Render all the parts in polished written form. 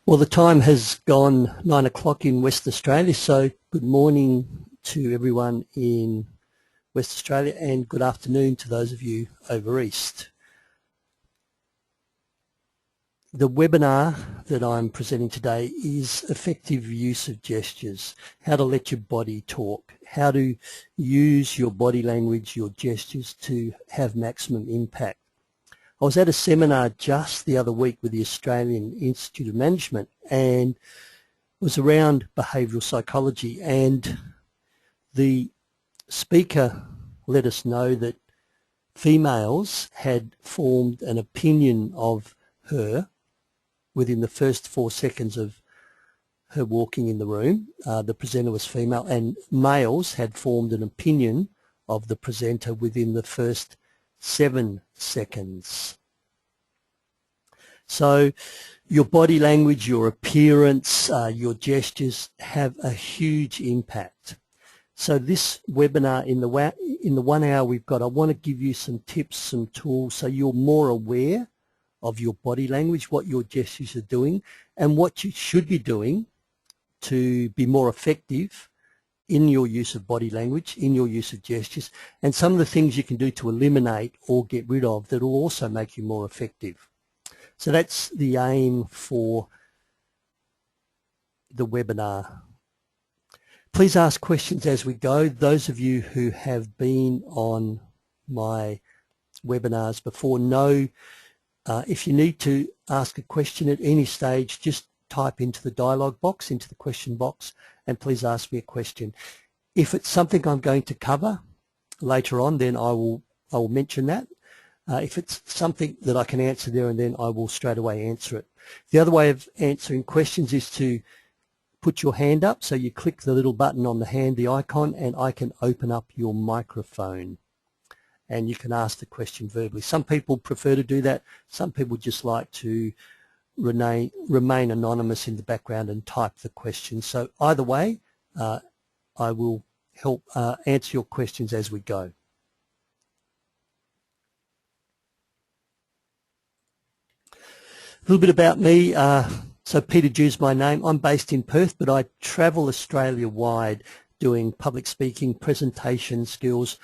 Well, the time has gone 9 o'clock in West Australia, so good morning to everyone in West Australia and good afternoon to those of you over east. The webinar that I'm presenting today is effective use of gestures, how to let your body talk, how to use your body language, your gestures to have maximum impact. I was at a seminar just the other week with the Australian Institute of Management, and it was around behavioural psychology, and the speaker let us know that females had formed an opinion of her within the first 4 seconds of her walking in the room. The presenter was female, and males had formed an opinion of the presenter within the first 7 seconds. So your body language, your appearance, your gestures have a huge impact. So this webinar, in the 1 hour we've got, I want to give you some tips, some tools, so you're more aware of your body language, what your gestures are doing, and what you should be doing to be more effective in your use of body language, in your use of gestures, and some of the things you can do to eliminate or get rid of that will also make you more effective. So that's the aim for the webinar. Please ask questions as we go. Those of you who have been on my webinars before know if you need to ask a question at any stage, just type into the dialogue box, into the question box, and please ask me a question. If it's something I'm going to cover later on, then I will mention that. If it's something that I can answer there and then, I will straight away answer it. The other way of answering questions is to put your hand up. So you click the little button on the hand, the icon, and I can open up your microphone. And you can ask the question verbally. Some people prefer to do that. Some people just like to remain anonymous in the background and type the question. So either way, I will help answer your questions as we go. A little bit about me. So Peter Dew's my name. I'm based in Perth, but I travel Australia-wide doing public speaking, presentation skills,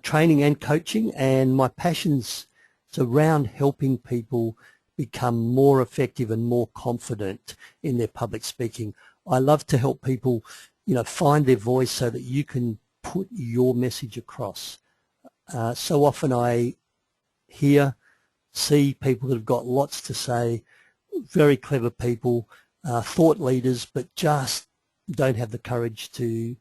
training and coaching, and my passion's around helping people become more effective and more confident in their public speaking. I love to help people, find their voice so that you can put your message across. So often I see people that have got lots to say, very clever people, thought leaders, but just don't have the courage to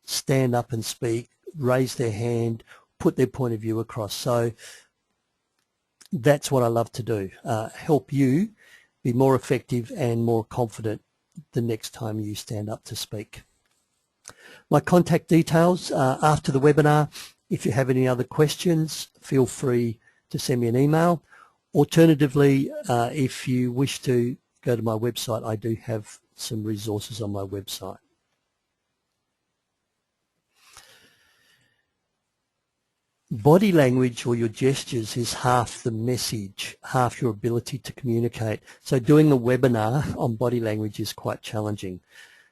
stand up and speak, raise their hand, put their point of view across. So that's what I love to do, help you be more effective and more confident the next time you stand up to speak. My contact details after the webinar. If you have any other questions, feel free to send me an email. Alternatively, if you wish to go to my website, I do have some resources on my website. Body language or your gestures is half the message, half your ability to communicate. So doing a webinar on body language is quite challenging.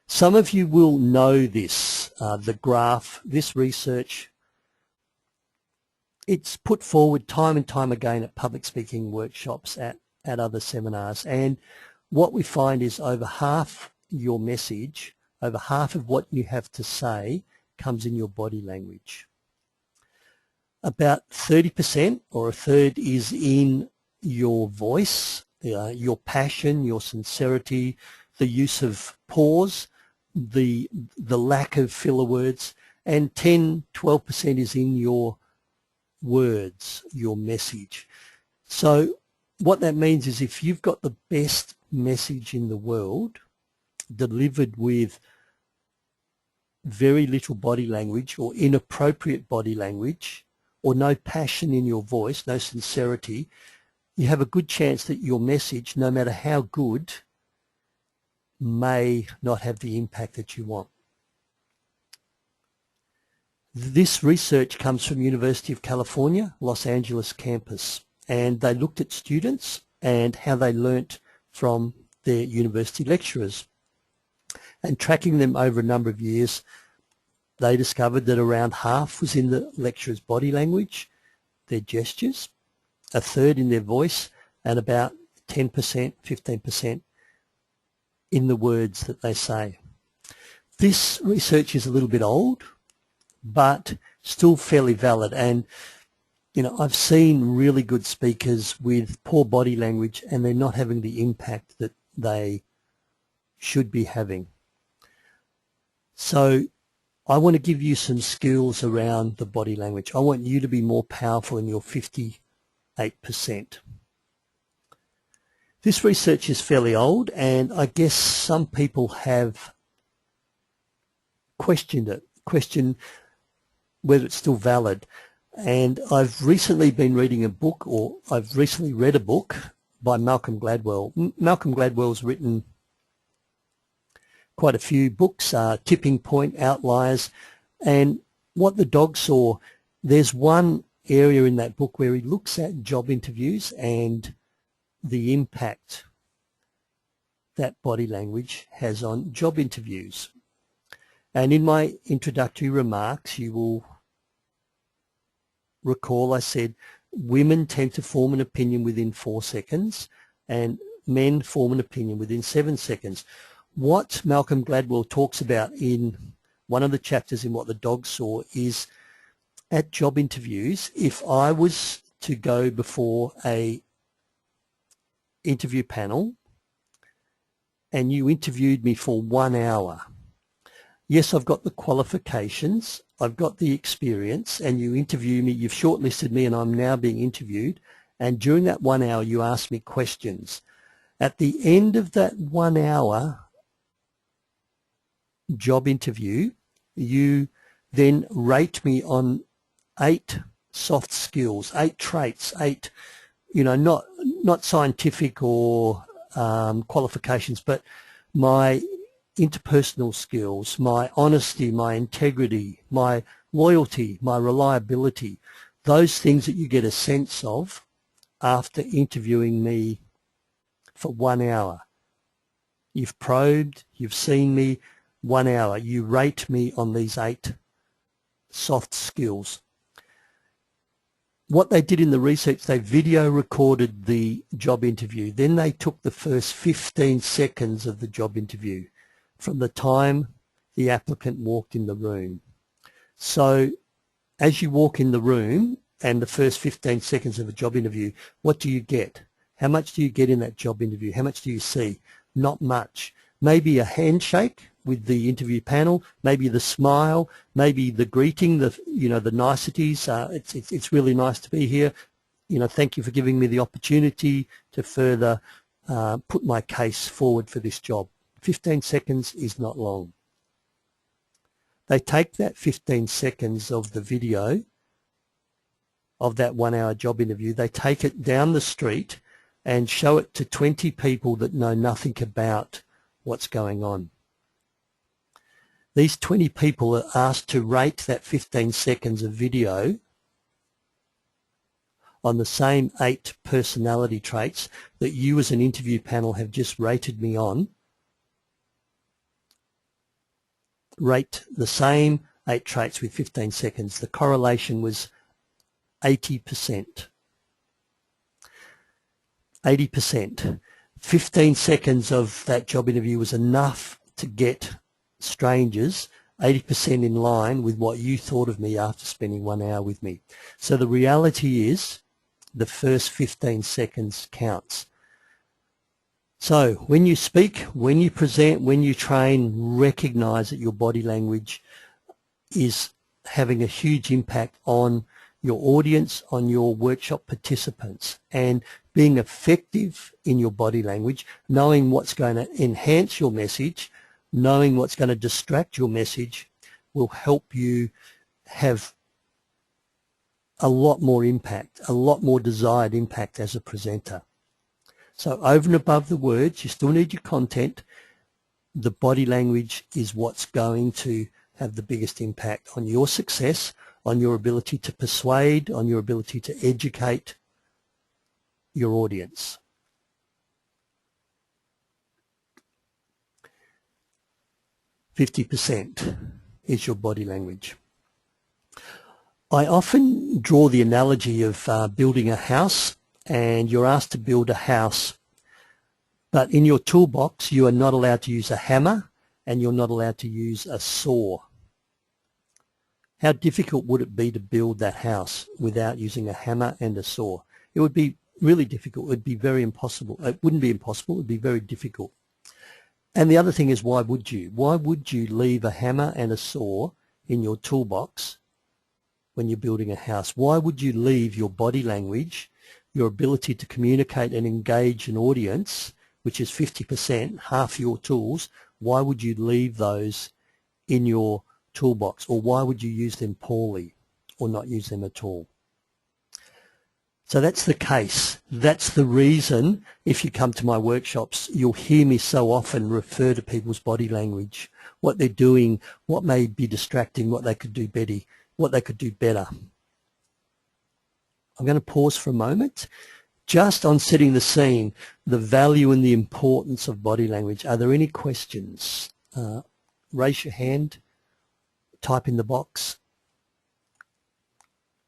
Some of you will know this, the graph, this research. It's put forward time and time again at public speaking workshops, at other seminars, and what we find is over half your message, over half of what you have to say comes in your body language. About 30% or a third is in your voice, your passion, your sincerity, the use of pause, the lack of filler words, and 10-12% is in your words, your message. So what that means is if you've got the best message in the world delivered with very little body language or inappropriate body language or no passion in your voice, no sincerity, you have a good chance that your message, no matter how good, may not have the impact that you want. This research comes from University of California, Los Angeles campus, and they looked at students and how they learnt from their university lecturers. And tracking them over a number of years, they discovered that around half was in the lecturer's body language, their gestures, a third in their voice, and about 10%, 15% in the words that they say. This research is a little bit old, but still fairly valid. And, you know, I've seen really good speakers with poor body language and they're not having the impact that they should be having. So I want to give you some skills around the body language. I want you to be more powerful in your 58%. This research is fairly old, and I guess some people have questioned whether it's still valid. And I've recently been reading a book, or I've recently read a book by Malcolm Gladwell. Malcolm Gladwell's written quite a few books, Tipping Point, Outliers, and What the Dog Saw. There's one area in that book where he looks at job interviews and the impact that body language has on job interviews. And in my introductory remarks, you will recall I said women tend to form an opinion within 4 seconds and men form an opinion within 7 seconds. What Malcolm Gladwell talks about in one of the chapters in What the Dog Saw is at job interviews, if I was to go before a interview panel and you interviewed me for 1 hour, yes, I've got the qualifications, I've got the experience, and you interview me, you've shortlisted me and I'm now being interviewed, and during that 1 hour you ask me questions. At the end of that 1 hour job interview, you then rate me on 8 soft skills, 8 traits, 8, you know, not scientific or qualifications, but my interpersonal skills, my honesty, my integrity, my loyalty, my reliability, those things that you get a sense of after interviewing me for 1 hour. You've probed, you've seen me, 1 hour. You rate me on these 8 soft skills. What they did in the research, they video recorded the job interview. Then they took the first 15 seconds of the job interview from the time the applicant walked in the room. So as you walk in the room and the first 15 seconds of a job interview, what do you get? How much do you get in that job interview? How much do you see? Not much. Maybe a handshake with the interview panel, maybe the smile, maybe the greeting, the niceties. It's really nice to be here. You know, thank you for giving me the opportunity to further put my case forward for this job. 15 seconds is not long. They take that 15 seconds of the video of that 1 hour job interview, they take it down the street and show it to 20 people that know nothing about what's going on. These 20 people are asked to rate that 15 seconds of video on the same 8 personality traits that you as an interview panel have just rated me on. Rate the same 8 traits with 15 seconds. The correlation was 80%. 80%. 15 seconds of that job interview was enough to get strangers 80% in line with what you thought of me after spending 1 hour with me. So the reality is the first 15 seconds counts. So when you speak, when you present, when you train, recognize that your body language is having a huge impact on your audience, on your workshop participants, and being effective in your body language, knowing what's going to enhance your message, knowing what's going to distract your message will help you have a lot more impact, a lot more desired impact as a presenter. So over and above the words, you still need your content. The body language is what's going to have the biggest impact on your success, on your ability to persuade, on your ability to educate your audience. 50% is your body language. I often draw the analogy of building a house, and you're asked to build a house, but in your toolbox you are not allowed to use a hammer and you're not allowed to use a saw. How difficult would it be to build that house without using a hammer and a saw? It would be really difficult. It would be very impossible. It wouldn't be impossible. It would be very difficult. And the other thing is, why would you? Why would you leave a hammer and a saw in your toolbox when you're building a house? Why would you leave your body language, your ability to communicate and engage an audience, which is 50%, half your tools, why would you leave those in your toolbox? Or why would you use them poorly or not use them at all? So that's the case. That's the reason, if you come to my workshops, you'll hear me so often refer to people's body language, what they're doing, what may be distracting, what they could do better. I'm going to pause for a moment just on setting the scene, the value and the importance of body language. Are there any questions? Raise your hand, type in the box.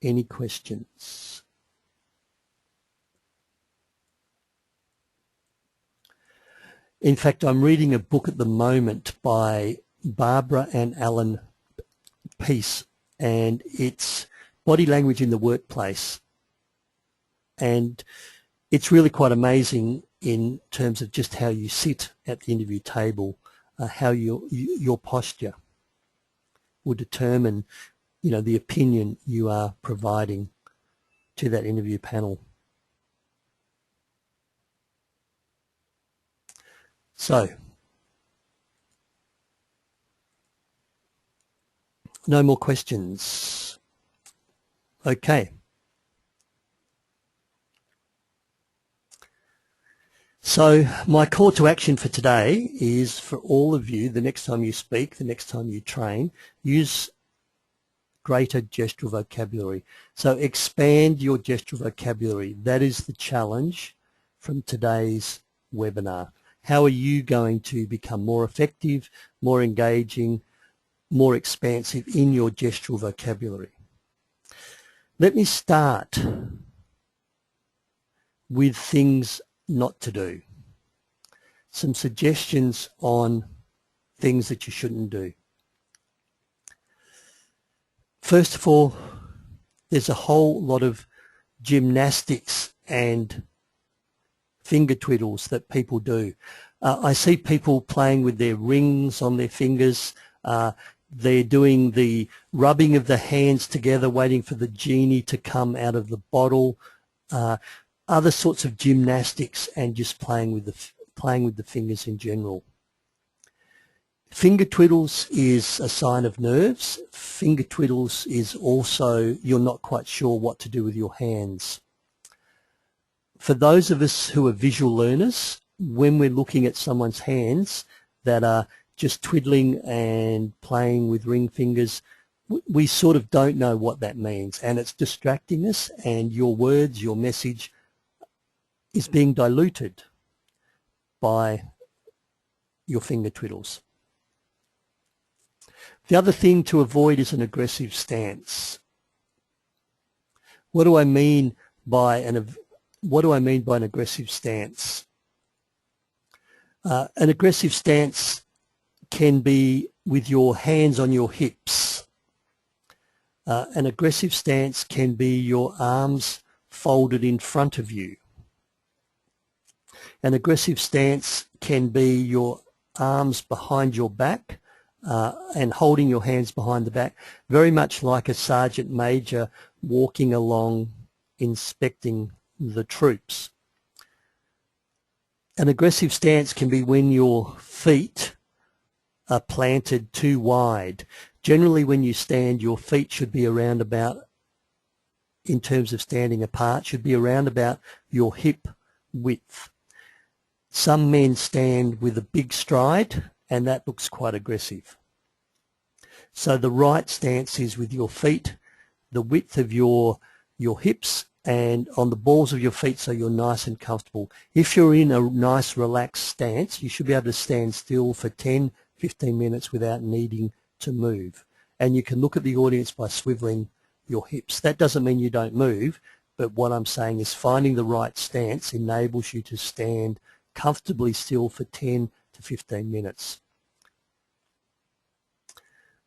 Any questions? In fact, I'm reading a book at the moment by Barbara and Alan Peace, and it's Body Language in the Workplace. And it's really quite amazing in terms of just how you sit at the interview table, how your posture will determine, the opinion you are providing to that interview panel. So, no more questions. Okay. So my call to action for today is for all of you, the next time you speak, the next time you train, use greater gestural vocabulary. So expand your gestural vocabulary. That is the challenge from today's webinar. How are you going to become more effective, more engaging, more expansive in your gestural vocabulary? Let me start with things not to do. Some suggestions on things that you shouldn't do. First of all, there's a whole lot of gymnastics and finger twiddles that people do. I see people playing with their rings on their fingers. They're doing the rubbing of the hands together, waiting for the genie to come out of the bottle. Other sorts of gymnastics and just playing with the fingers in general. Finger twiddles is a sign of nerves. Finger twiddles is also you're not quite sure what to do with your hands. For those of us who are visual learners, when we're looking at someone's hands that are just twiddling and playing with ring fingers, we sort of don't know what that means, and it's distracting us, and your words, your message is being diluted by your finger twiddles. The other thing to avoid is an aggressive stance. What do I mean by an aggressive stance? An aggressive stance can be with your hands on your hips. An aggressive stance can be your arms folded in front of you. An aggressive stance can be your arms behind your back and holding your hands behind the back, very much like a sergeant major walking along inspecting the troops. An aggressive stance can be when your feet are planted too wide. Generally, when you stand, your feet should be around about, in terms of standing apart, should be around about your hip width. Some men stand with a big stride, and that looks quite aggressive. So the right stance is with your feet, the width of your hips, and on the balls of your feet so you're nice and comfortable. If you're in a nice relaxed stance, you should be able to stand still for 10 15 minutes without needing to move. And you can look at the audience by swiveling your hips. That doesn't mean you don't move, but what I'm saying is finding the right stance enables you to stand comfortably still for 10 to 15 minutes.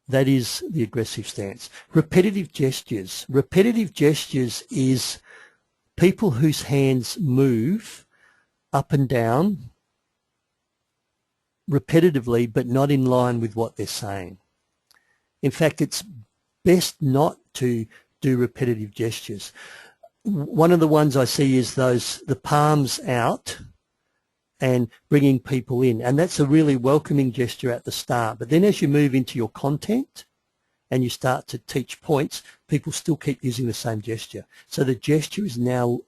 That is the aggressive stance. Repetitive gestures. Repetitive gestures is people whose hands move up and down repetitively, but not in line with what they're saying. In fact, it's best not to do repetitive gestures. One of the ones I see is the palms out and bringing people in. And that's a really welcoming gesture at the start. But then as you move into your content and you start to teach points, people still keep using the same gesture. So the gesture is now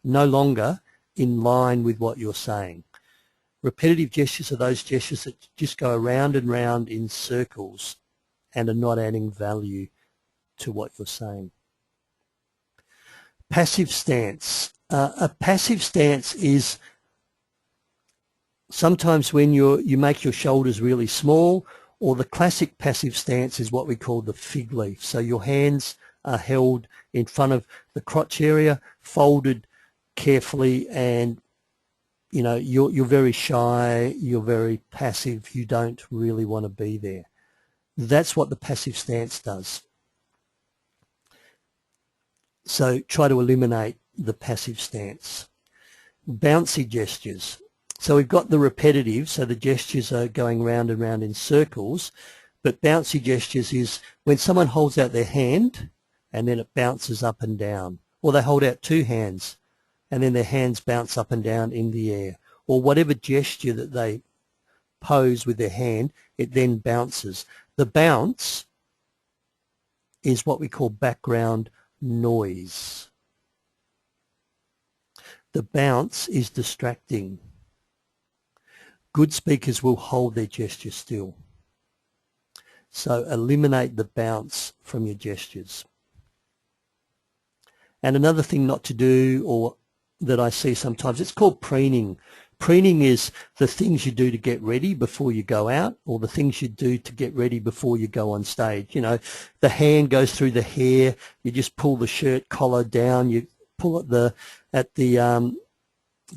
no longer in line with what you're saying. Repetitive gestures are those gestures that just go around and round in circles and are not adding value to what you're saying. Passive stance. A passive stance is sometimes when you make your shoulders really small, or the classic passive stance is what we call the fig leaf. So your hands are held in front of the crotch area, folded carefully, and you know, you're very shy, you're very passive, you don't really want to be there. That's what the passive stance does. So try to eliminate the passive stance. Bouncy gestures. So we've got the repetitive, so the gestures are going round and round in circles, but bouncy gestures is when someone holds out their hand and then it bounces up and down, or they hold out two hands and then their hands bounce up and down in the air, or whatever gesture that they pose with their hand, it then bounces. The bounce is what we call background noise. The bounce is distracting. Good speakers will hold their gesture still. So eliminate the bounce from your gestures. And another thing not to do, or that I see sometimes, it's called preening. Preening is the things you do to get ready before you go out, or the things you do to get ready before you go on stage. You know, the hand goes through the hair, you just pull the shirt collar down, you pull at the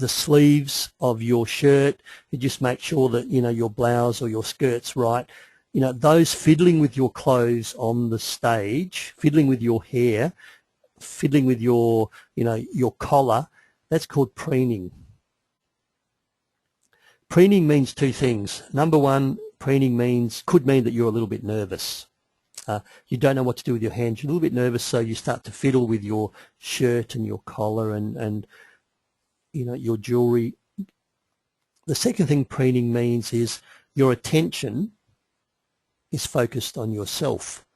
sleeves of your shirt, you just make sure that, you know, your blouse or your skirt's right. You know, those fiddling with your clothes on the stage, fiddling with your hair, fiddling with your, you know, your collar, that's called preening. Preening means two things. Number one, preening could mean that you're a little bit nervous. You don't know what to do with your hands. You're a little bit nervous, so you start to fiddle with your shirt and your collar and you know, your jewelry. The second thing preening means is your attention is focused on yourself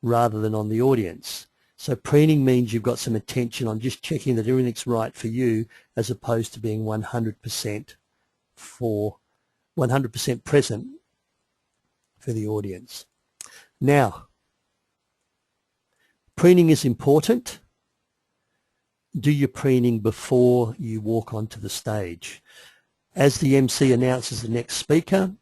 rather than on the audience. So preening means you've got some attention on just checking that everything's right for you, as opposed to being 100% present for the audience. Now, preening is important. Do your preening before you walk onto the stage. As the MC announces the next speaker,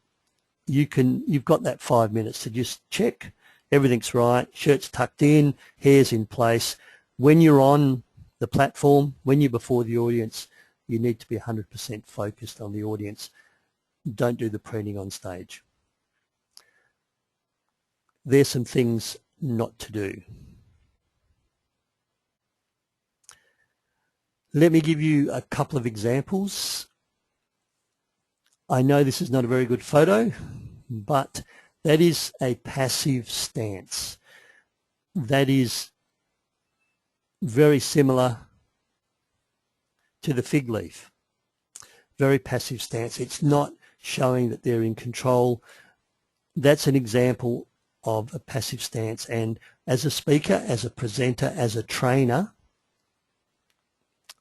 you've got that 5 minutes to just check everything's right, shirt's tucked in, hair's in place. When you're on the platform, when you're before the audience, you need to be 100% focused on the audience. Don't do the preening on stage. There's some things not to do. Let me give you a couple of examples. I know this is not a very good photo, but that is a passive stance. That is very similar to the fig leaf. Very passive stance. It's not showing that they're in control. That's an example of a passive stance. And as a speaker, as a presenter, as a trainer,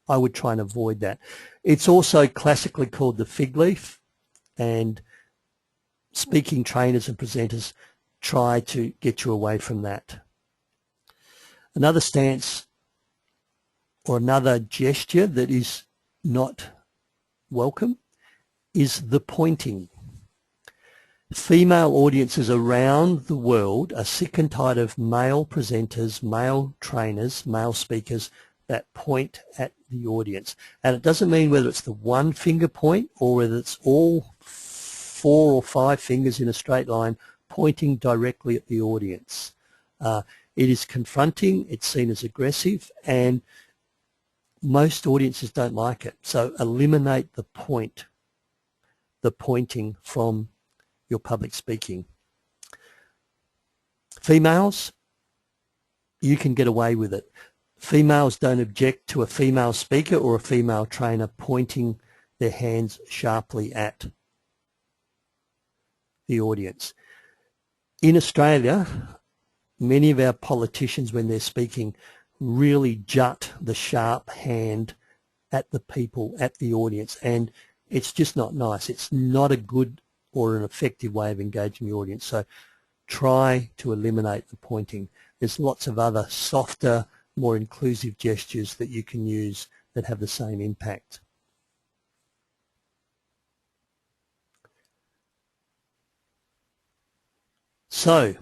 I would try and avoid that. It's also classically called the fig leaf, and speaking trainers and presenters try to get you away from that. Another stance or another gesture that is not welcome is the pointing. Female audiences around the world are sick and tired of male presenters, male trainers, male speakers that point at the audience. And it doesn't mean whether it's the one finger point or whether it's all 4 or 5 fingers in a straight line pointing directly at the audience. It is confronting, it's seen as aggressive, and most audiences don't like it. So eliminate the pointing from your public speaking. Females, you can get away with it. Females don't object to a female speaker or a female trainer pointing their hands sharply at the audience. In Australia, many of our politicians, when they're speaking, really jut the sharp hand at the people, at the audience, and it's just not nice. It's not a good or an effective way of engaging the audience. So try to eliminate the pointing. There's lots of other softer, more inclusive gestures that you can use that have the same impact. So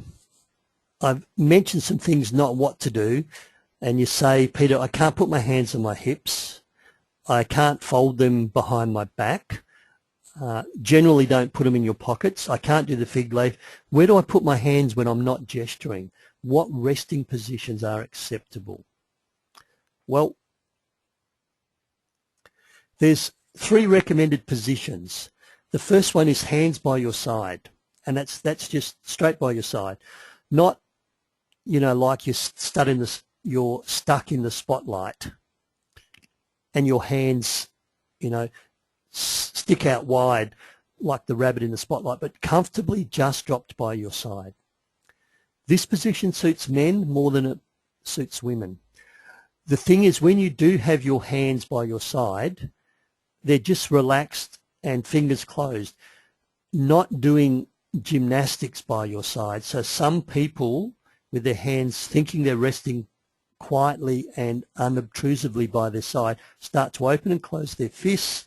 I've mentioned some things, not what to do, and you say, Peter, I can't put my hands on my hips. I can't fold them behind my back. Generally don't put them in your pockets. I can't do the fig leaf. Where do I put my hands when I'm not gesturing? What resting positions are acceptable? Well, there's 3 recommended positions. The first one is hands by your side, and that's just straight by your side. Not, like you're stuck in the spotlight and your hands, stick out wide like the rabbit in the spotlight, but comfortably just dropped by your side. This position suits men more than it suits women. The thing is, when you do have your hands by your side, they're just relaxed and fingers closed, not doing gymnastics by your side. So some people with their hands thinking they're resting quietly and unobtrusively by their side start to open and close their fists,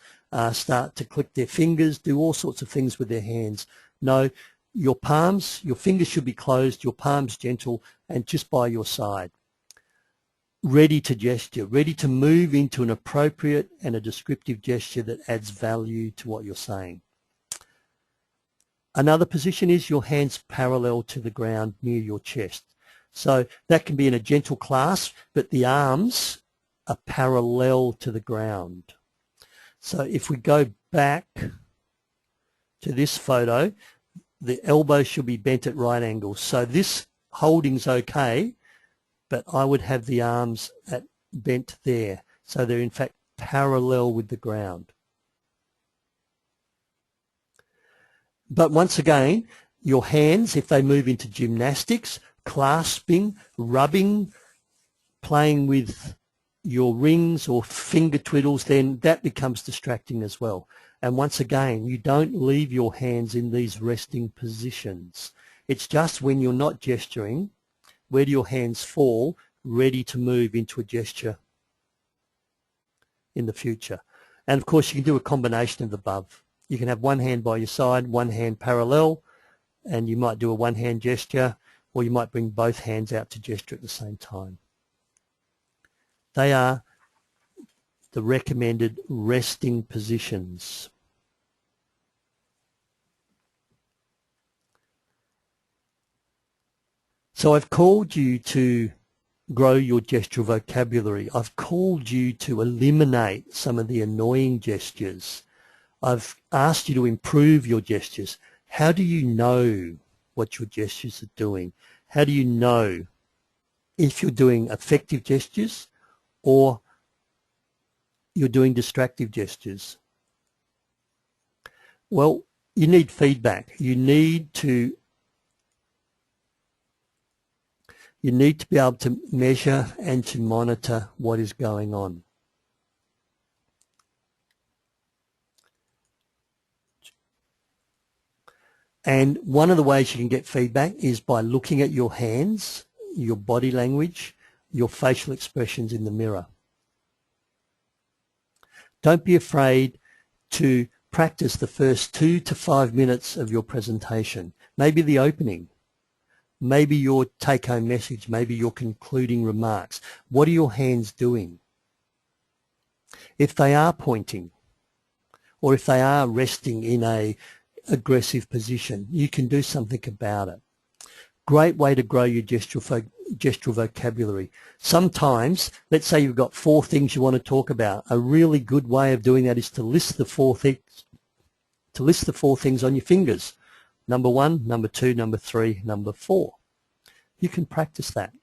start to click their fingers, do all sorts of things with their hands. No, your fingers should be closed, your palms gentle and just by your side. Ready to gesture, ready to move into an appropriate and a descriptive gesture that adds value to what you're saying. Another position is your hands parallel to the ground near your chest. So that can be in a gentle clasp, but the arms are parallel to the ground. So if we go back to this photo, the elbow should be bent at right angles. So this holding's okay, but I would have the arms bent there. So they're in fact parallel with the ground. But once again, your hands, if they move into gymnastics, clasping, rubbing, playing with your rings or finger twiddles, then that becomes distracting as well. And once again, you don't leave your hands in these resting positions. It's just when you're not gesturing, where do your hands fall, ready to move into a gesture in the future. And of course, you can do a combination of the above. You can have one hand by your side, one hand parallel, and you might do a one-hand gesture, or you might bring both hands out to gesture at the same time. They are the recommended resting positions. So I've called you to grow your gestural vocabulary. I've called you to eliminate some of the annoying gestures. I've asked you to improve your gestures. How do you know what your gestures are doing? How do you know if you're doing effective gestures or you're doing distractive gestures? Well, you need feedback. You need to be able to measure and to monitor what is going on. And one of the ways you can get feedback is by looking at your hands, your body language, your facial expressions in the mirror. Don't be afraid to practice the first 2 to 5 minutes of your presentation, maybe the opening, maybe your take-home message, maybe your concluding remarks. What are your hands doing? If they are pointing, or if they are resting in a aggressive position, you can do something about it. Great way to grow your gestural vocabulary. Sometimes, let's say you've got 4 things you want to talk about. A really good way of doing that is to list the 4 things on your fingers. Number 1, number 2, number 3, number 4. You can practice that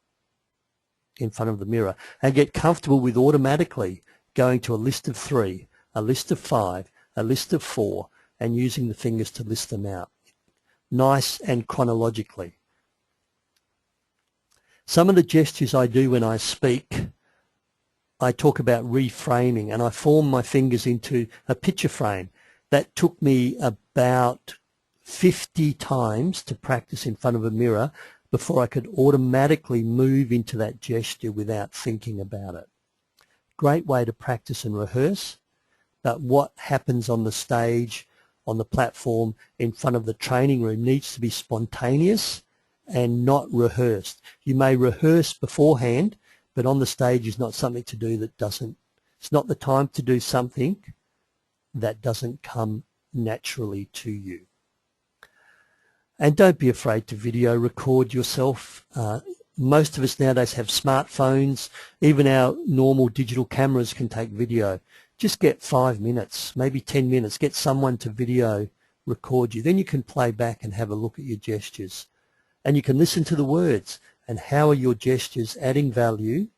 in front of the mirror and get comfortable with automatically going to a list of 3, a list of 5, a list of 4, and using the fingers to list them out. Nice and chronologically. Some of the gestures I do when I speak, I talk about reframing, and I form my fingers into a picture frame. That took me about 50 times to practice in front of a mirror before I could automatically move into that gesture without thinking about it. Great way to practice and rehearse, but what happens on the stage, on the platform, in front of the training room needs to be spontaneous and not rehearsed. You may rehearse beforehand, but on the stage is not something to do that doesn't, it's not the time to do something that doesn't come naturally to you. And don't be afraid to video record yourself. Most of us nowadays have smartphones. Even our normal digital cameras can take video. Just get 5 minutes, maybe 10 minutes. Get someone to video record you. Then you can play back and have a look at your gestures. And you can listen to the words and how are your gestures adding value,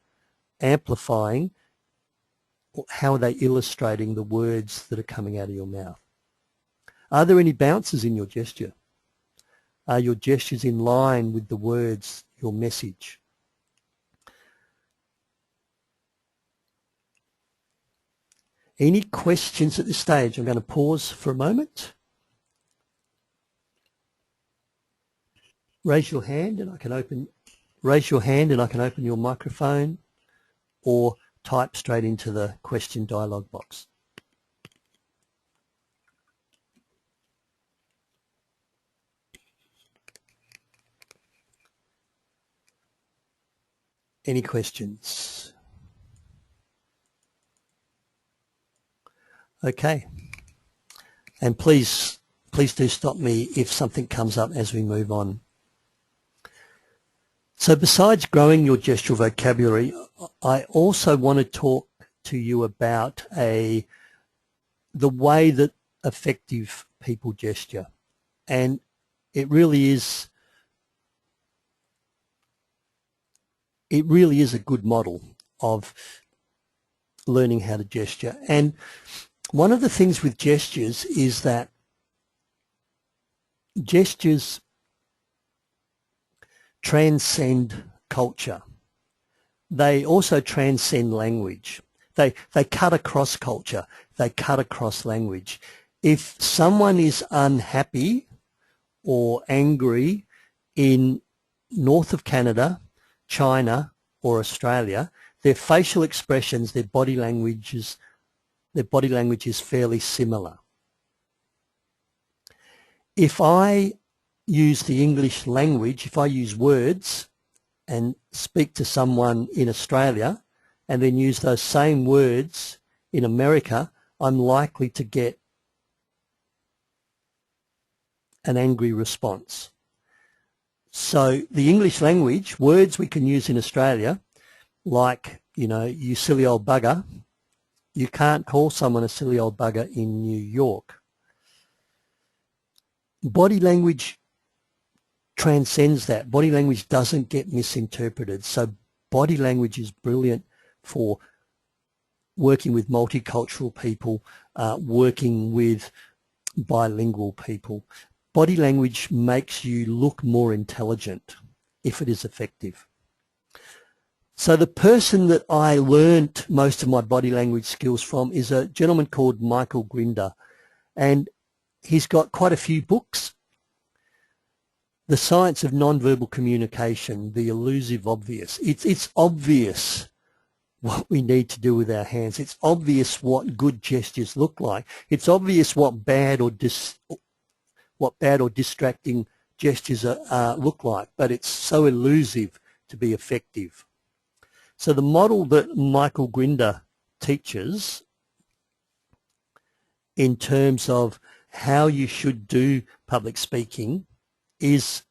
amplifying, or how are they illustrating the words that are coming out of your mouth. Are there any bounces in your gesture? Are your gestures in line with the words, your message? Any questions at this stage? I'm going to pause for a moment. Raise your hand and I can open your microphone, or type straight into the question dialog box. Any questions? Okay. And please do stop me if something comes up as we move on. So besides growing your gestural vocabulary, I also want to talk to you about the way that effective people gesture. And it really is a good model of learning how to gesture. And one of the things with gestures is that gestures transcend culture. They also transcend language. They cut across culture. They cut across language. If someone is unhappy or angry in north of Canada, China or Australia, their facial expressions, their body language is fairly similar. If I use the English language, if I use words and speak to someone in Australia and then use those same words in America, I'm likely to get an angry response. So the English language, words we can use in Australia, like, you silly old bugger, you can't call someone a silly old bugger in New York. Body language transcends that. Body language doesn't get misinterpreted. So body language is brilliant for working with multicultural people, working with bilingual people. Body language makes you look more intelligent if it is effective. So the person that I learned most of my body language skills from is a gentleman called Michael Grinder, and he's got quite a few books. The Science of Nonverbal Communication, The Elusive Obvious. It's obvious what we need to do with our hands. It's obvious what good gestures look like. It's obvious what bad or distracting gestures look like, but it's so elusive to be effective. So the model that Michael Grinder teaches in terms of how you should do public speaking is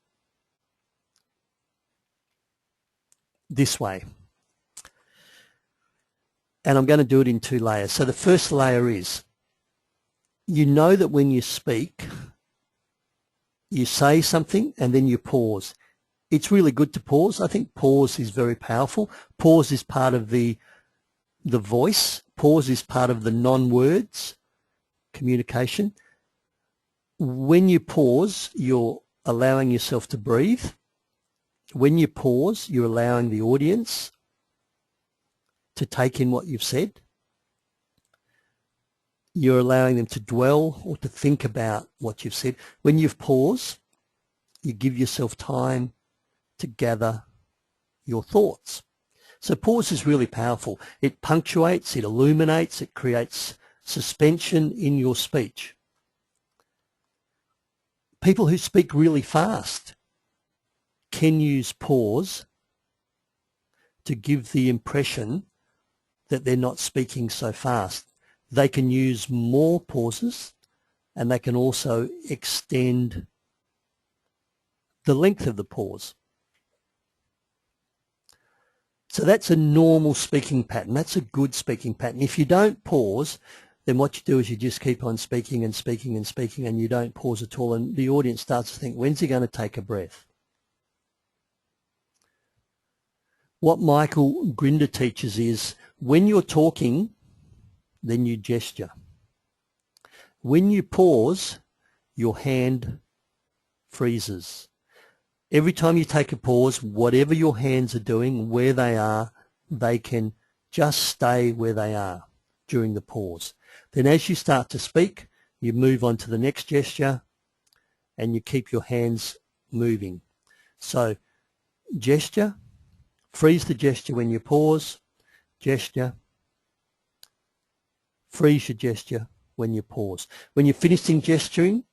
this way. And I'm going to do it in 2 layers. So the first layer is, you know that when you speak, you say something and then you pause. It's really good to pause. I think pause is very powerful. Pause is part of the voice. Pause is part of the non-words communication. When you pause, you're allowing yourself to breathe. When you pause, you're allowing the audience to take in what you've said. You're allowing them to dwell or to think about what you've said. When you've paused, you give yourself time to gather your thoughts. So pause is really powerful. It punctuates, it illuminates, it creates suspension in your speech. People who speak really fast can use pause to give the impression that they're not speaking so fast. They can use more pauses, and they can also extend the length of the pause. So that's a normal speaking pattern. That's a good speaking pattern. If you don't pause, then what you do is you just keep on speaking and speaking and speaking, and you don't pause at all, and the audience starts to think, when's he going to take a breath? What Michael Grinder teaches is, when you're talking, then you gesture. When you pause, your hand freezes. Every time you take a pause, whatever your hands are doing, where they are, they can just stay where they are during the pause. Then as you start to speak, you move on to the next gesture and you keep your hands moving. So gesture, freeze the gesture when you pause, gesture, freeze your gesture when you pause. When you're finishing gesturing,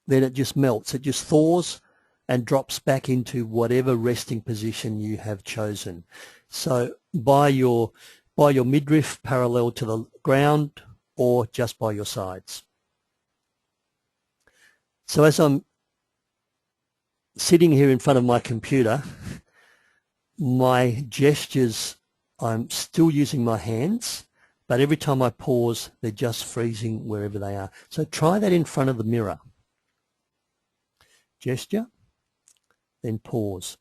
then it just melts. It just thaws and drops back into whatever resting position you have chosen. So by your midriff parallel to the ground, or just by your sides. So as I'm sitting here in front of my computer, my gestures, I'm still using my hands, but every time I pause, they're just freezing wherever they are. So try that in front of the mirror. Gesture, then pause.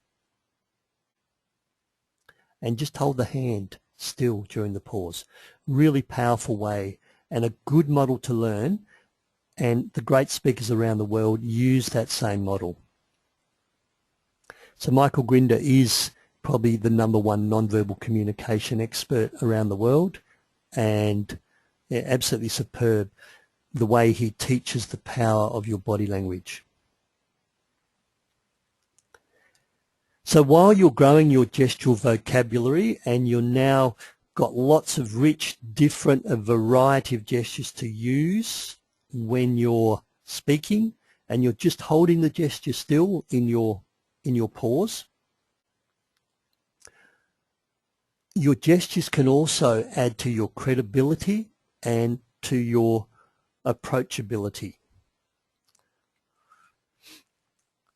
And just hold the hand still during the pause. Really powerful way and a good model to learn, and the great speakers around the world use that same model. So Michael Grinder is probably the #1 nonverbal communication expert around the world, and absolutely superb the way he teaches the power of your body language. So while you're growing your gestural vocabulary and you're now got lots of rich, different, a variety of gestures to use when you're speaking, and you're just holding the gesture still in your pause, your gestures can also add to your credibility and to your approachability.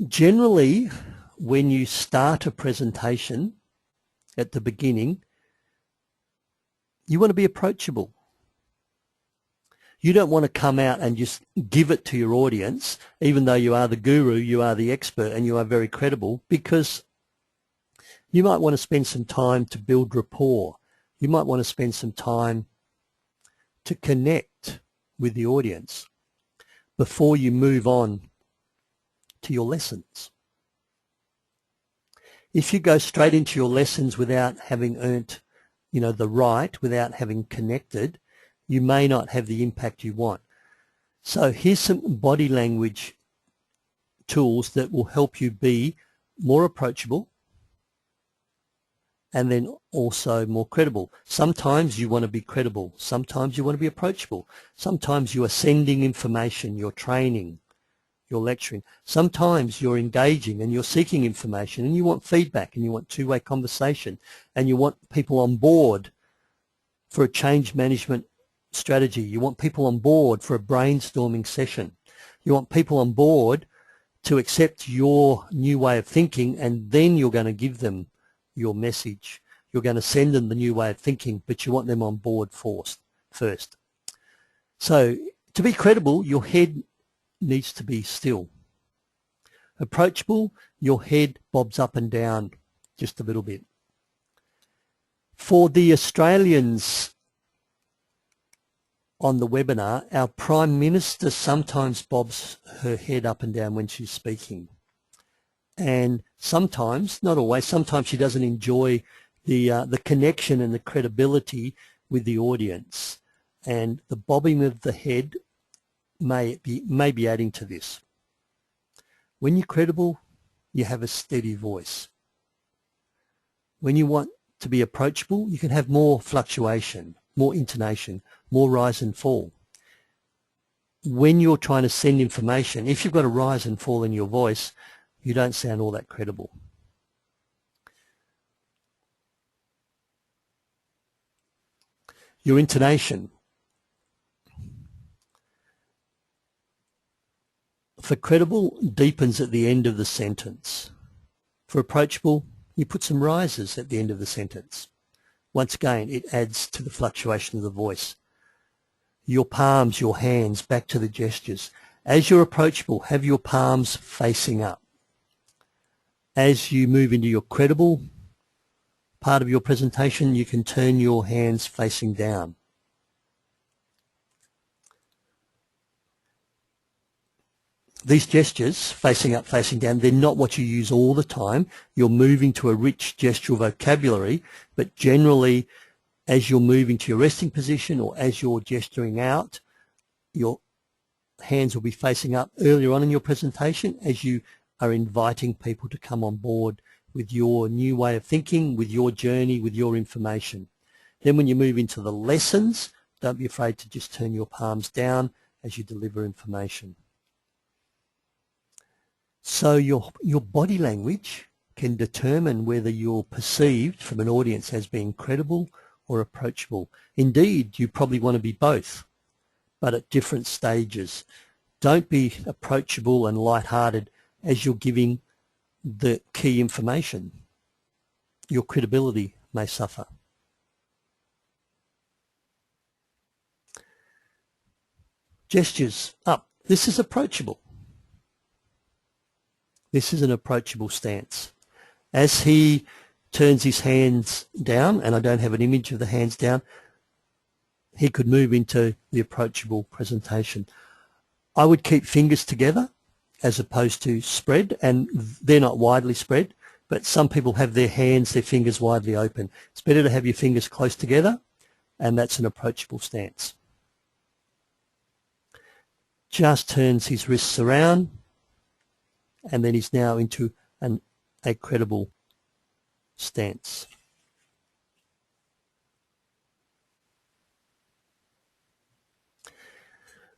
Generally, when you start a presentation at the beginning, you want to be approachable. You don't want to come out and just give it to your audience, even though you are the guru, you are the expert, and you are very credible, because you might want to spend some time to build rapport. You might want to spend some time to connect with the audience before you move on to your lessons. If you go straight into your lessons without having earned, the right, without having connected, you may not have the impact you want. So here's some body language tools that will help you be more approachable and then also more credible. Sometimes you want to be credible. Sometimes you want to be approachable. Sometimes you are sending information, you're training, you're lecturing. Sometimes you're engaging and you're seeking information and you want feedback and you want two-way conversation and you want people on board for a change management strategy. You want people on board for a brainstorming session. You want people on board to accept your new way of thinking, and then you're going to give them your message. You're going to send them the new way of thinking, but you want them on board first. So to be credible, your head needs to be still. Approachable, your head bobs up and down just a little bit. For the Australians on the webinar, our Prime Minister sometimes bobs her head up and down when she's speaking. And sometimes, not always, sometimes she doesn't enjoy the connection and the credibility with the audience. And the bobbing of the head may be adding to this. When you're credible, you have a steady voice. When you want to be approachable, you can have more fluctuation, more intonation, more rise and fall. When you're trying to send information, if you've got a rise and fall in your voice, you don't sound all that credible. Your intonation. For credible, deepens at the end of the sentence. For approachable, you put some rises at the end of the sentence. Once again, it adds to the fluctuation of the voice. Your palms, your hands, back to the gestures. As you're approachable, have your palms facing up. As you move into your credible part of your presentation, you can turn your hands facing down. These gestures, facing up, facing down, they're not what you use all the time. You're moving to a rich gestural vocabulary, but generally, as you're moving to your resting position or as you're gesturing out, your hands will be facing up earlier on in your presentation as you are inviting people to come on board with your new way of thinking, with your journey, with your information. Then when you move into the lessons, don't be afraid to just turn your palms down as you deliver information. So your body language can determine whether you're perceived from an audience as being credible or approachable. Indeed, you probably want to be both, but at different stages. Don't be approachable and light-hearted as you're giving the key information. Your credibility may suffer. Gestures up. This is approachable. This is an approachable stance. As he turns his hands down, and I don't have an image of the hands down, he could move into the approachable presentation. I would keep fingers together as opposed to spread, and they're not widely spread, but some people have their hands, their fingers widely open. It's better to have your fingers close together, and that's an approachable stance. Just turns his wrists around, and then he's now into a credible stance.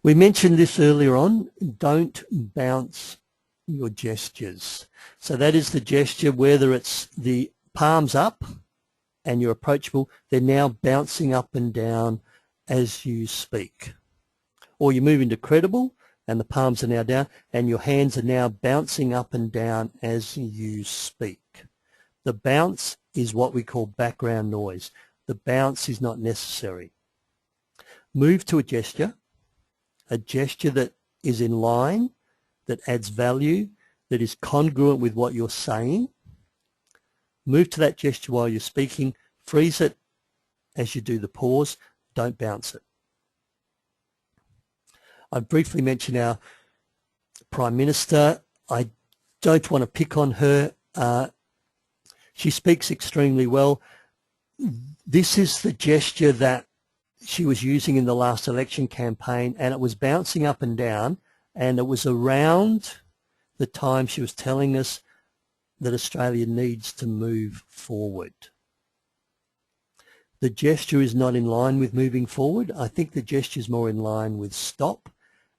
We mentioned this earlier on, don't bounce your gestures. So that is the gesture, whether it's the palms up and you're approachable, they're now bouncing up and down as you speak. Or you move into credible, and the palms are now down, and your hands are now bouncing up and down as you speak. The bounce is what we call background noise. The bounce is not necessary. Move to a gesture that is in line, that adds value, that is congruent with what you're saying. Move to that gesture while you're speaking. Freeze it as you do the pause. Don't bounce it. I briefly mentioned our Prime Minister. I don't want to pick on her. She speaks extremely well. This is the gesture that she was using in the last election campaign, and it was bouncing up and down, and it was around the time she was telling us that Australia needs to move forward. the gesture is not in line with moving forward. I think the gesture is more in line with stop,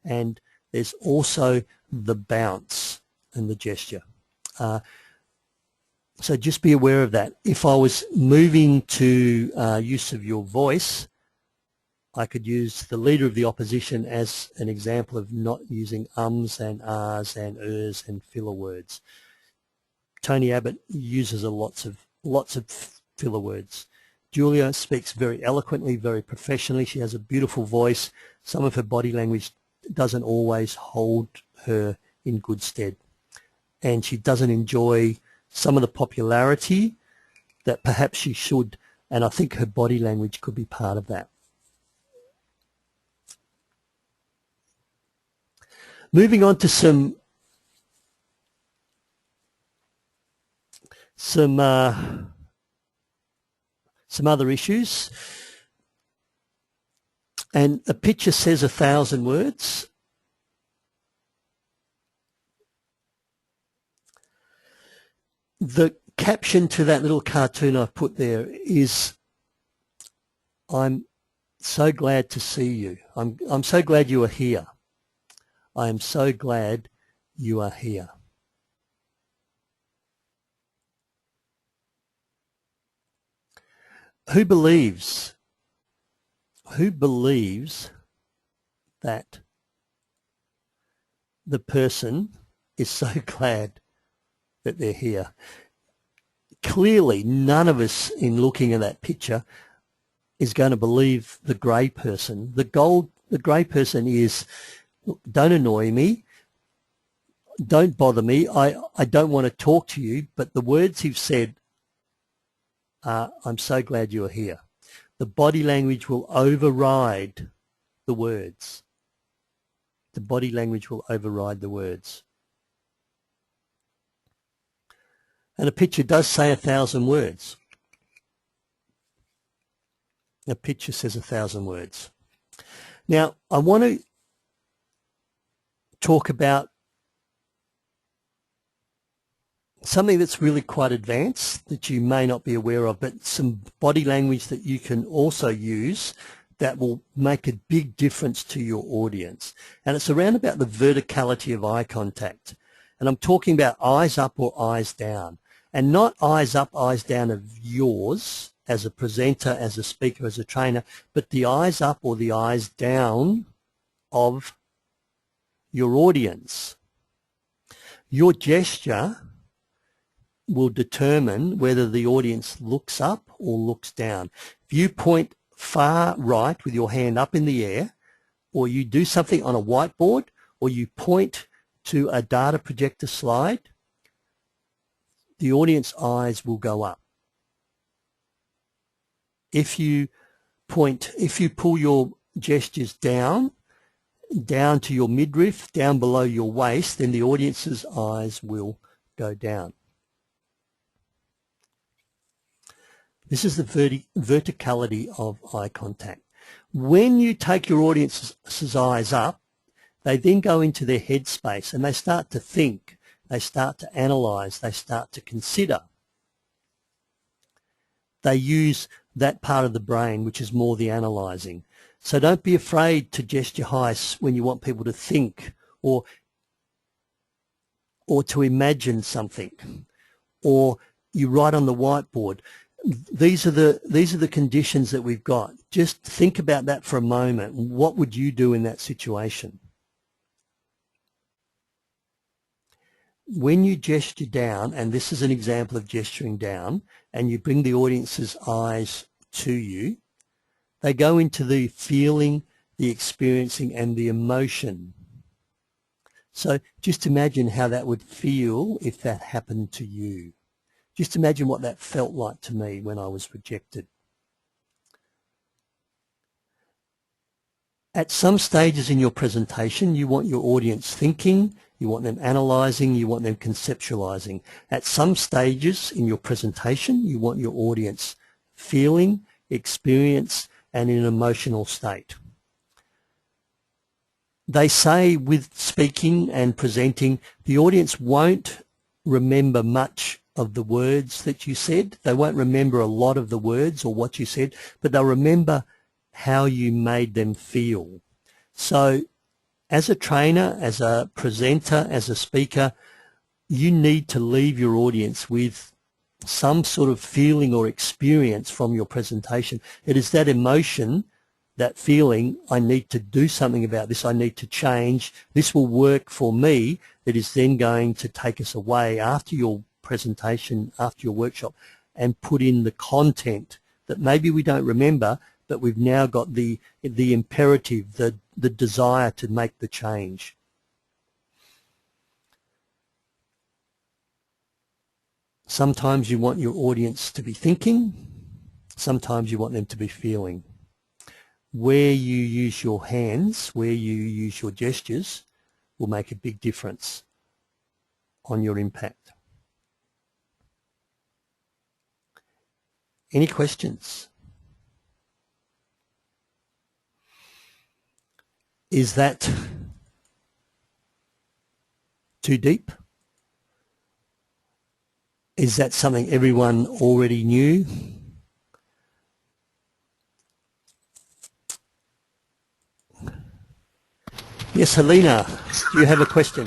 and there's also the bounce in the gesture. So just be aware of that. If I was moving to use of your voice, I could use the Leader of the Opposition as an example of not using ums and ahs and ers and filler words. Tony Abbott uses lots of filler words. Julia speaks very eloquently, very professionally. She has a beautiful voice. Some of her body language doesn't always hold her in good stead, and she doesn't enjoy some of the popularity that perhaps she should, and I think her body language could be part of that. Moving on to some other issues. And a picture says 1,000 words. The caption to that little cartoon I've put there is, "I'm so glad to see you. I'm so glad you are here. I am so glad you are here." Who believes that the person is so glad that they're here? Clearly, none of us in looking at that picture is going to believe the grey person. The grey person is, "Don't annoy me, don't bother me, I don't want to talk to you," but the words he's said are, "I'm so glad you're here." The body language will override the words. The body language will override the words. And a picture does say 1,000 words. A picture says 1,000 words. Now, I want to talk about something that's really quite advanced that you may not be aware of, but some body language that you can also use that will make a big difference to your audience. And it's around about the verticality of eye contact. And I'm talking about eyes up or eyes down. And not eyes up, eyes down of yours as a presenter, as a speaker, as a trainer, but the eyes up or the eyes down of your audience. Your gesture will determine whether the audience looks up or looks down. If you point far right with your hand up in the air, or you do something on a whiteboard, or you point to a data projector slide, the audience eyes will go up. If you pull your gestures down to your midriff, down below your waist, then the audience's eyes will go down. This is the verticality of eye contact. When you take your audience's eyes up, they then go into their head space and they start to think, they start to analyze, they start to consider. They use that part of the brain which is more the analyzing. So don't be afraid to gesture high when you want people to think or to imagine something, or you write on the whiteboard. These are the conditions that we've got. Just think about that for a moment. What would you do in that situation? When you gesture down, and this is an example of gesturing down, and you bring the audience's eyes to you, they go into the feeling, the experiencing, and the emotion. So just imagine how that would feel if that happened to you. Just imagine what that felt like to me when I was rejected. At some stages in your presentation, you want your audience thinking, you want them analyzing, you want them conceptualizing. At some stages in your presentation, you want your audience feeling, experience, and in an emotional state. They say with speaking and presenting, the audience won't remember much of the words that you said. They won't remember a lot of the words or what you said, but they'll remember how you made them feel. So as a trainer, as a presenter, as a speaker, you need to leave your audience with some sort of feeling or experience from your presentation. It is that emotion, that feeling, I need to do something about this, I need to change, this will work for me, that is then going to take us away after your presentation, after your workshop, and put in the content that maybe we don't remember, but we've now got the imperative, the desire to make the change. Sometimes you want your audience to be thinking, sometimes you want them to be feeling. Where you use your hands, where you use your gestures, will make a big difference on your impact. Any questions? Is that too deep? Is that something everyone already knew? Yes, Helena, do you have a question?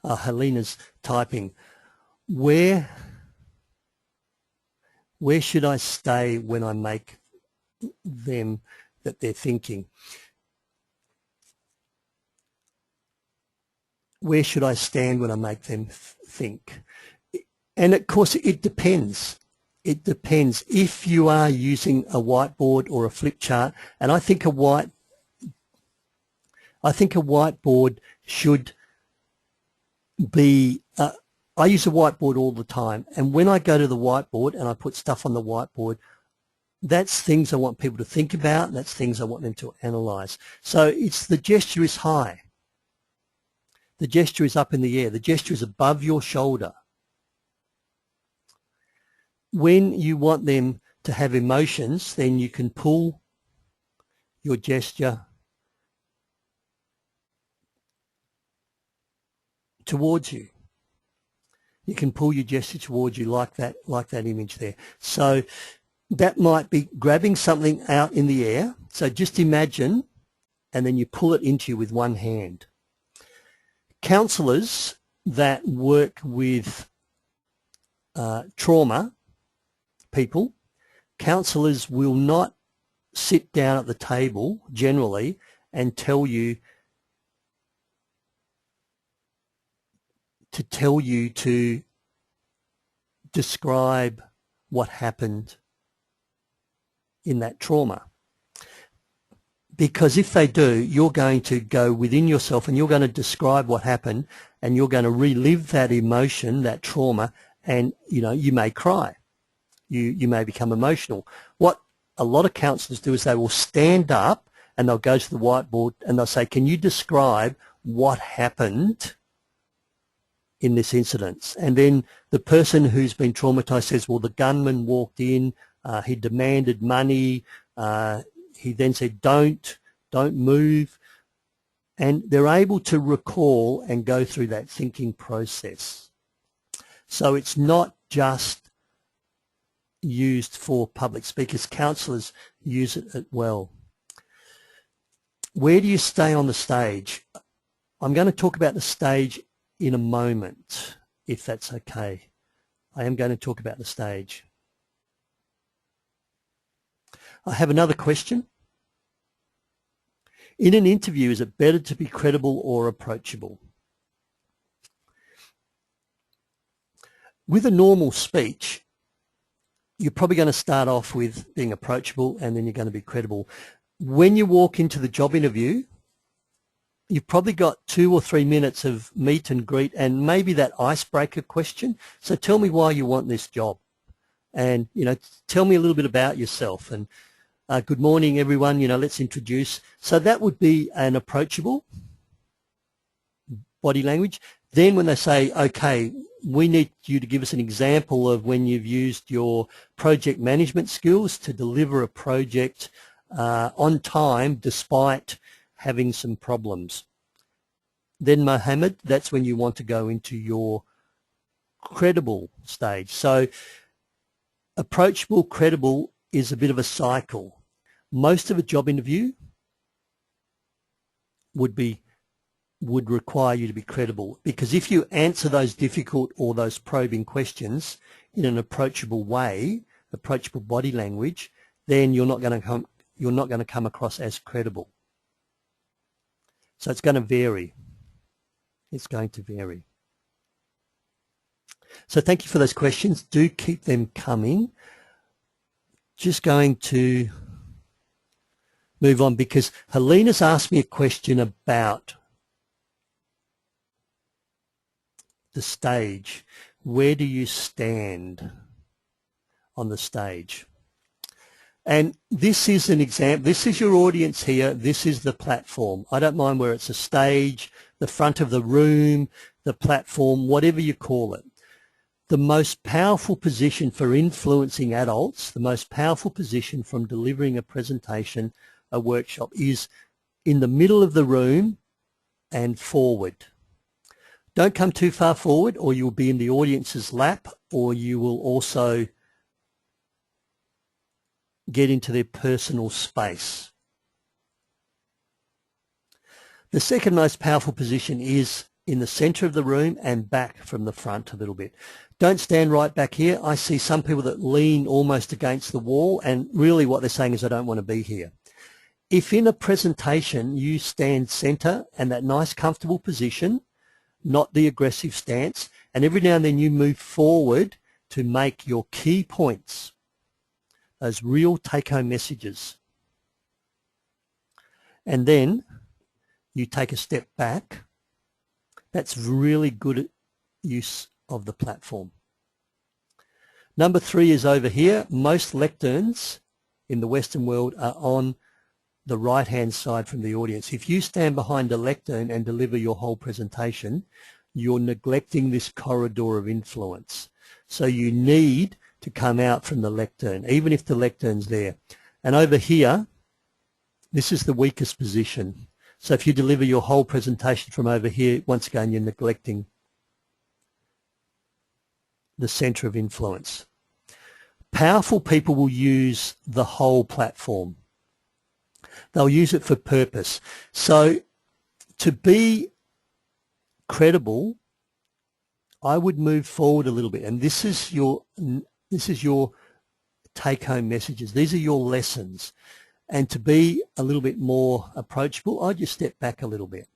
Helena's typing. Where should I stay when I make them that they're thinking? Where should I stand when I make them think? And of course, it depends. It depends. If you are using a whiteboard or a flip chart, and I think a whiteboard should be, I use a whiteboard all the time, and when I go to the whiteboard and I put stuff on the whiteboard, that's things I want people to think about, that's things I want them to analyze. So it's the gesture is high. The gesture is up in the air. The gesture is above your shoulder. When you want them to have emotions, then you can pull your gesture towards you. You can pull your gesture towards you like that image there. So that might be grabbing something out in the air. So just imagine, and then you pull it into you with one hand. Counsellors that work with trauma people, counsellors will not sit down at the table generally and tell you to describe what happened in that trauma. Because if they do, you're going to go within yourself and you're going to describe what happened and you're going to relive that emotion, that trauma, and you may cry. You may become emotional. What a lot of counsellors do is they will stand up and they'll go to the whiteboard and they'll say, can you describe what happened in this incident? And then the person who's been traumatized says, well, the gunman walked in, he demanded money, he then said, don't move. And they're able to recall and go through that thinking process. So it's not just used for public speakers. Counsellors use it as well. Where do you stay on the stage? I'm going to talk about the stage in a moment, if that's okay. I am going to talk about the stage. I have another question. In an interview, is it better to be credible or approachable? With a normal speech, you're probably going to start off with being approachable and then you're going to be credible. When you walk into the job interview, you've probably got 2 or 3 minutes of meet and greet and maybe that icebreaker question. So tell me why you want this job. And, tell me a little bit about yourself. And good morning, everyone. Let's introduce. So that would be an approachable body language. Then when they say, okay, we need you to give us an example of when you've used your project management skills to deliver a project on time despite having some problems. Then Mohammed, that's when you want to go into your credible stage. So approachable, credible is a bit of a cycle. Most of a job interview would require you to be credible, because if you answer those difficult or those probing questions in an approachable way, approachable body language, then you're not going to come across as credible. So it's going to vary. It's going to vary. So thank you for those questions. Do keep them coming. Just going to move on because Helena's asked me a question about the stage. Where do you stand on the stage? And this is an example. This is your audience here. This is the platform. I don't mind where it's a stage, the front of the room, the platform, whatever you call it. The most powerful position for influencing adults, the most powerful position from delivering a presentation, a workshop, is in the middle of the room and forward. Don't come too far forward or you'll be in the audience's lap, or you will also get into their personal space. The second most powerful position is in the center of the room and back from the front a little bit. Don't stand right back here. I see some people that lean almost against the wall, and really what they're saying is, I don't want to be here. If in a presentation you stand center and that nice comfortable position, not the aggressive stance, and every now and then you move forward to make your key points, those real take-home messages, and then you take a step back, that's really good use of the platform. Number 3 is over here. Most lecterns in the Western world are on the right-hand side from the audience. If you stand behind a lectern and deliver your whole presentation, you're neglecting this corridor of influence. So you need to come out from the lectern, even if the lectern's there. And over here, this is the weakest position. So if you deliver your whole presentation from over here, once again, you're neglecting the center of influence. Powerful people will use the whole platform. They'll use it for purpose. So to be credible, I would move forward a little bit, and this is your take-home messages. These are your lessons. And to be a little bit more approachable, I'd just step back a little bit.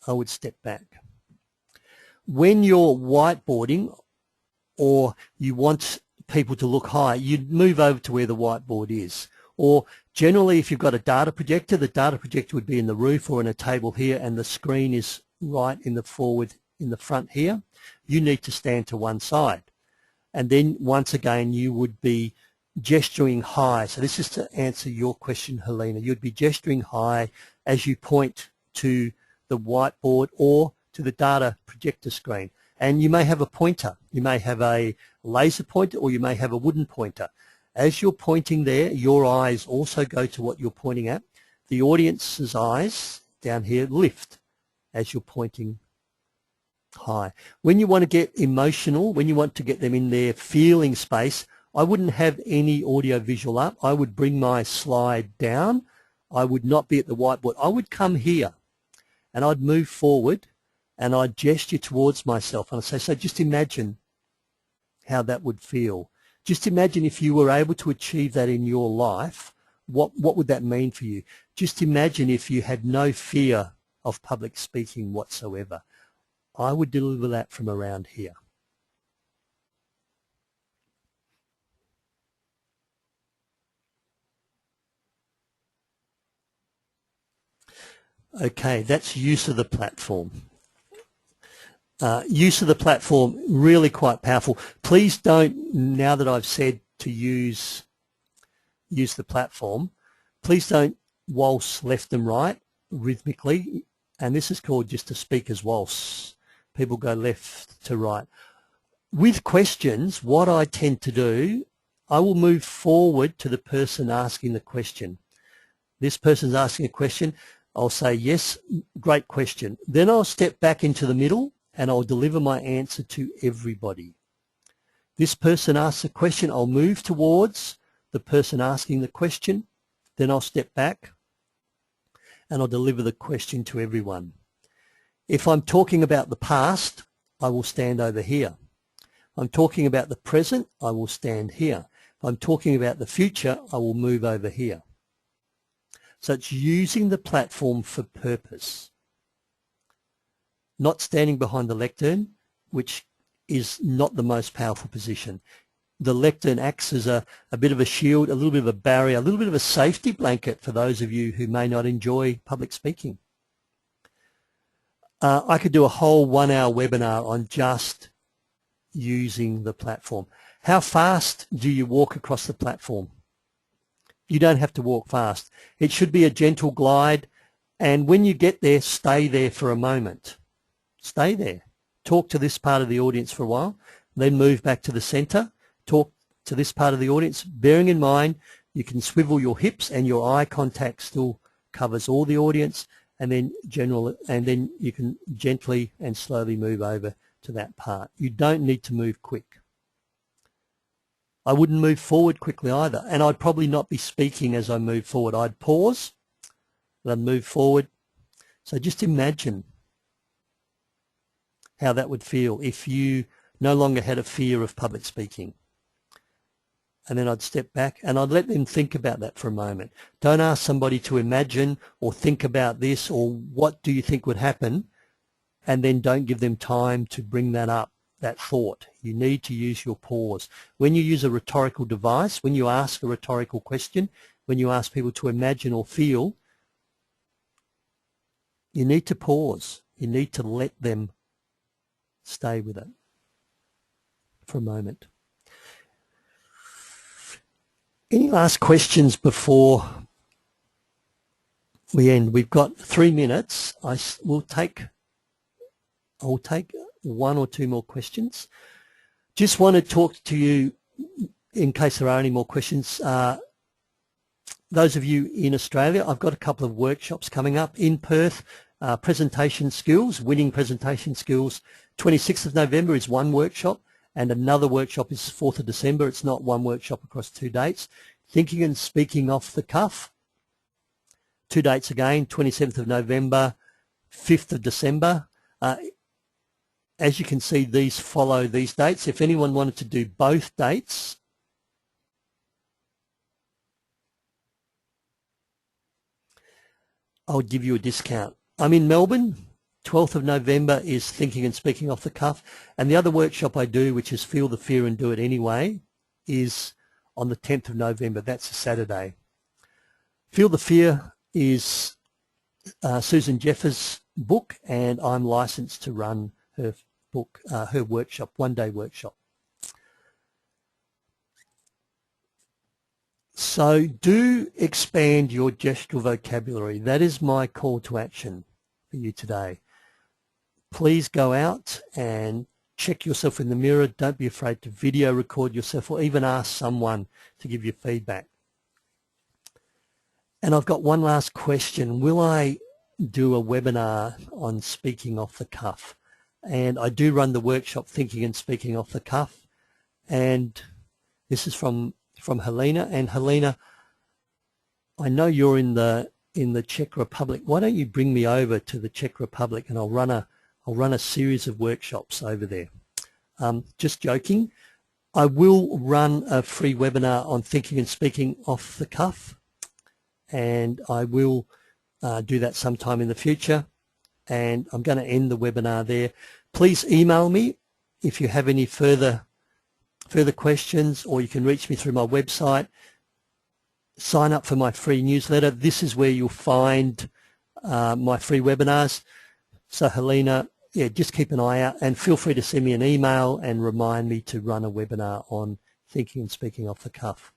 I would step back. When you're whiteboarding or you want people to look high, you'd move over to where the whiteboard is. Or generally, if you've got a data projector, the data projector would be in the roof or in a table here, and the screen is right in the front here. You need to stand to one side. And then once again, you would be gesturing high. So this is to answer your question, Helena. You'd be gesturing high as you point to the whiteboard or to the data projector screen. And you may have a pointer. You may have a laser pointer, or you may have a wooden pointer. As you're pointing there, your eyes also go to what you're pointing at. The audience's eyes down here lift as you're pointing high. When you want to get emotional, when you want to get them in their feeling space, I wouldn't have any audio visual up. I would bring my slide down. I would not be at the whiteboard. I would come here and I'd move forward and I'd gesture towards myself and I'd say, so just imagine how that would feel. Just imagine if you were able to achieve that in your life, what would that mean for you? Just imagine if you had no fear of public speaking whatsoever. I would deliver that from around here. Okay, that's use of the platform. Use of the platform, really quite powerful. Please don't, now that I've said to use the platform, please don't waltz left and right rhythmically, and this is called just a speaker's waltz. People go left to right. With questions, what I tend to do, I will move forward to the person asking the question. This person's asking a question. I'll say, yes, great question. Then I'll step back into the middle and I'll deliver my answer to everybody. This person asks a question, I'll move towards the person asking the question, then I'll step back and I'll deliver the question to everyone. If I'm talking about the past, I will stand over here. If I'm talking about the present, I will stand here. If I'm talking about the future, I will move over here. So it's using the platform for purpose. Not standing behind the lectern, which is not the most powerful position. The lectern acts as a bit of a shield, a little bit of a barrier, a little bit of a safety blanket for those of you who may not enjoy public speaking. I could do a whole 1-hour webinar on just using the platform. How fast do you walk across the platform? You don't have to walk fast. It should be a gentle glide, and when you get there, stay there for a moment. Stay there. Talk to this part of the audience for a while, then move back to the center, talk to this part of the audience, bearing in mind you can swivel your hips and your eye contact still covers all the audience, and then you can gently and slowly move over to that part. You don't need to move quick. I wouldn't move forward quickly either, and I'd probably not be speaking as I move forward. I'd pause, then move forward. So just imagine how that would feel if you no longer had a fear of public speaking. And then I'd step back and I'd let them think about that for a moment. Don't ask somebody to imagine or think about this or what do you think would happen, and then don't give them time to bring that up, that thought. You need to use your pause. When you use a rhetorical device, when you ask a rhetorical question, when you ask people to imagine or feel, you need to pause. You need to let them stay with it for a moment. Any last questions before we end? We've got 3 minutes. I'll take 1 or 2 more questions. Just want to talk to you in case there are any more questions. Those of you in Australia, I've got a couple of workshops coming up in Perth. Presentation skills, winning presentation skills. 26th of November is one workshop, and another workshop is 4th of December. It's not one workshop across 2 dates. Thinking and speaking off the cuff. 2 dates again, 27th of November, 5th of December. As you can see, these follow these dates. If anyone wanted to do both dates, I'll give you a discount. I'm in Melbourne. 12th of November is Thinking and Speaking Off the Cuff. And the other workshop I do, which is Feel the Fear and Do It Anyway, is on the 10th of November. That's a Saturday. Feel the Fear is Susan Jeffers' book, and I'm licensed to run her book, her workshop, one-day workshop. So do expand your gestural vocabulary. That is my call to action for you today. Please go out and check yourself in the mirror. Don't be afraid to video record yourself or even ask someone to give you feedback. And I've got one last question. Will I do a webinar on speaking off the cuff? And I do run the workshop Thinking and Speaking Off the Cuff. And this is from Helena. And Helena, I know you're in the Czech Republic. Why don't you bring me over to the Czech Republic, and I'll run a series of workshops over there. Just joking. I will run a free webinar on Thinking and Speaking Off the Cuff, and I will do that sometime in the future. And I'm going to end the webinar there. Please email me if you have any further questions, or you can reach me through my website. Sign up for my free newsletter. This is where you'll find my free webinars. So Helena, yeah, just keep an eye out and feel free to send me an email and remind me to run a webinar on Thinking and Speaking Off the Cuff.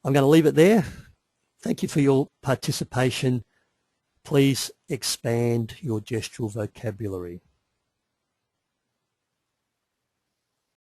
I'm going to leave it there. Thank you for your participation. Please expand your gestural vocabulary.